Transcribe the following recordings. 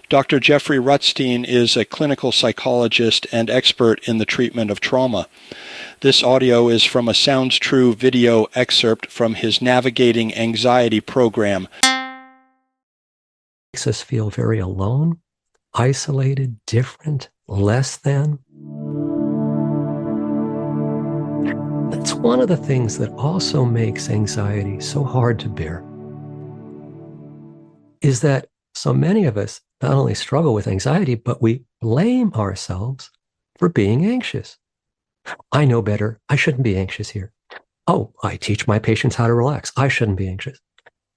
Dr. Jeffrey Rutstein is a clinical psychologist and expert in the treatment of trauma. This audio is from a Sounds True video excerpt from his Navigating Anxiety program. Makes us feel very alone, isolated, different, less than. That's one of the things that also makes anxiety so hard to bear, is that so many of us not only struggle with anxiety, but we blame ourselves for being anxious. I know better. I shouldn't be anxious here. Oh, I teach my patients how to relax. I shouldn't be anxious.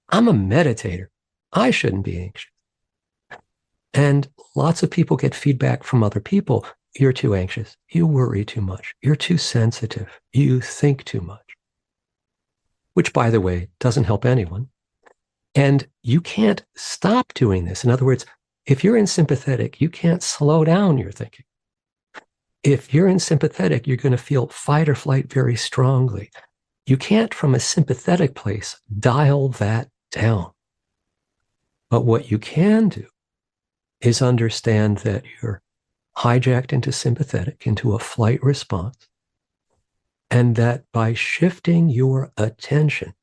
I'm a meditator. I shouldn't be anxious. And lots of people get feedback from other people. You're too anxious. You worry too much. You're too sensitive. You think too much. Which, by the way, doesn't help anyone. And you can't stop doing this. In other words, if you're in sympathetic, you can't slow down your thinking. If you're in sympathetic, you're going to feel fight or flight very strongly. You can't, from a sympathetic place, dial that down. But what you can do is understand that you're hijacked into sympathetic, into a flight response, and that by shifting your attention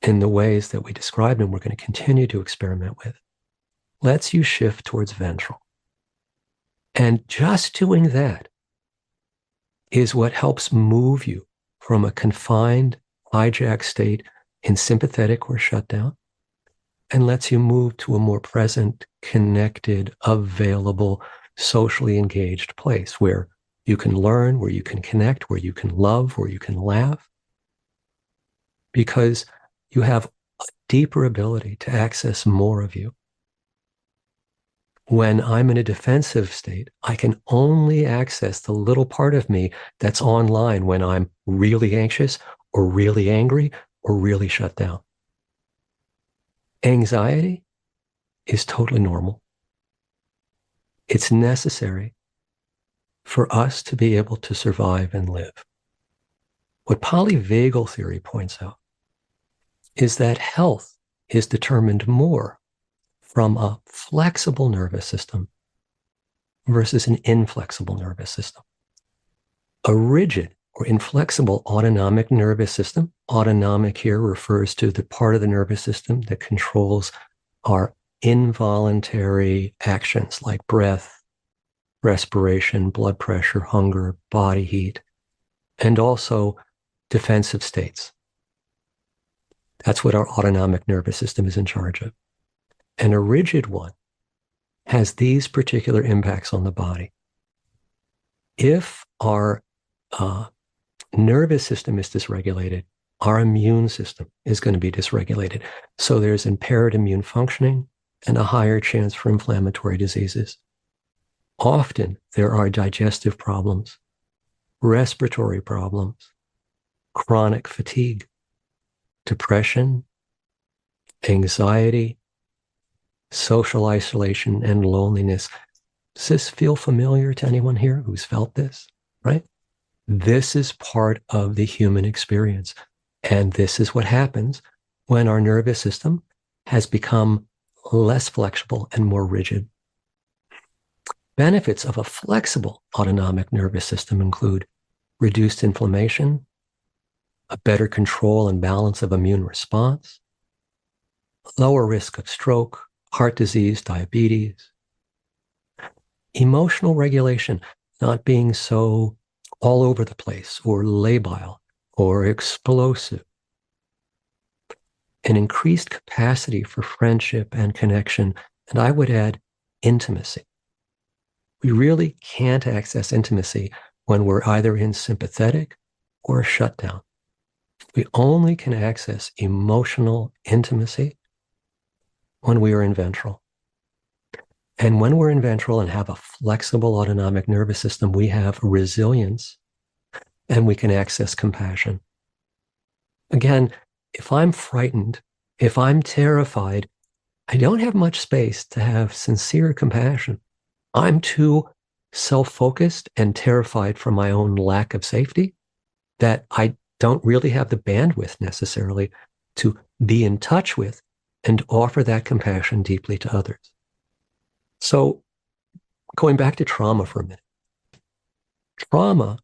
in the ways that we described and we're going to continue to experiment with, lets you shift towards ventral. And just doing that is what helps move you from a confined, hijacked state in sympathetic or shutdown, and lets you move to a more present, connected, available, socially engaged place where you can learn, where you can connect, where you can love, where you can laugh, because you have a deeper ability to access more of you. When I'm in a defensive state, I can only access the little part of me that's online when I'm really anxious or really angry or really shut down. Anxiety is totally normal. It's necessary for us to be able to survive and live. What polyvagal theory points out is that health is determined more from a flexible nervous system versus an inflexible nervous system. A rigid or inflexible autonomic nervous system, autonomic here refers to the part of the nervous system that controls our involuntary actions like breath, respiration, blood pressure, hunger, body heat, and also defensive states. That's what our autonomic nervous system is in charge of. And a rigid one has these particular impacts on the body. If our nervous system is dysregulated, our immune system is going to be dysregulated. So there's impaired immune functioning and a higher chance for inflammatory diseases. Often there are digestive problems, respiratory problems, chronic fatigue, depression, anxiety, social isolation, and loneliness. Does this feel familiar to anyone here who's felt this, right? This is part of the human experience. And this is what happens when our nervous system has become less flexible and more rigid. Benefits of a flexible autonomic nervous system include reduced inflammation, a better control and balance of immune response, lower risk of stroke, heart disease, diabetes, emotional regulation, not being so all over the place or labile or explosive, an increased capacity for friendship and connection, and I would add intimacy. We really can't access intimacy when we're either in sympathetic or shut down. We only can access emotional intimacy when we are in ventral. And when we're in ventral and have a flexible autonomic nervous system, we have resilience and we can access compassion. Again, if I'm frightened, if I'm terrified, I don't have much space to have sincere compassion. I'm too self-focused and terrified from my own lack of safety that I don't really have the bandwidth necessarily to be in touch with and offer that compassion deeply to others. So going back to trauma for a minute, trauma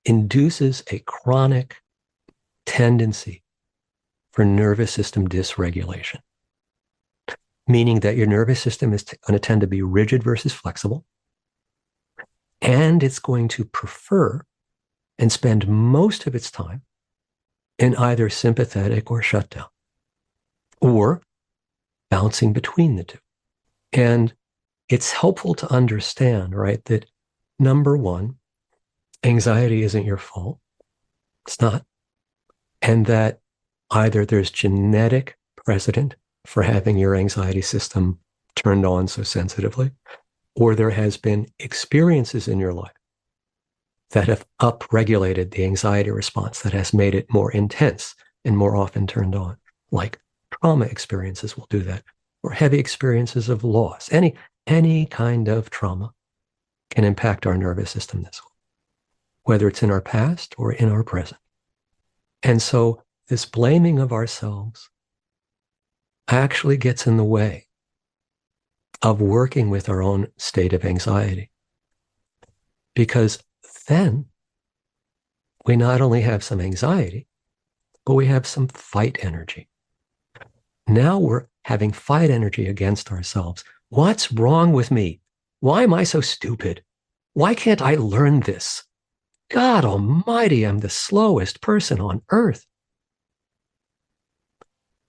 induces a chronic tendency for nervous system dysregulation, meaning that your nervous system is going to tend to be rigid versus flexible, and it's going to prefer and spend most of its time in either sympathetic or shutdown, or bouncing between the two. And it's helpful to understand, right, that number one, anxiety isn't your fault. It's not. And that either there's genetic precedent for having your anxiety system turned on so sensitively, or there has been experiences in your life that have upregulated the anxiety response that has made it more intense and more often turned on. Like trauma experiences will do that, or heavy experiences of loss. Any kind of trauma can impact our nervous system this way, whether it's in our past or in our present. And so this blaming of ourselves actually gets in the way of working with our own state of anxiety. Because then we not only have some anxiety, but we have some fight energy. Now we're having fight energy against ourselves. What's wrong with me? Why am I so stupid? Why can't I learn this? God Almighty, I'm the slowest person on earth.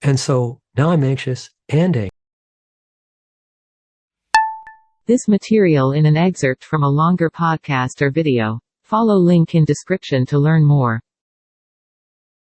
And so now I'm anxious and angry. This material in an excerpt from a longer podcast or video. Follow link in description to learn more.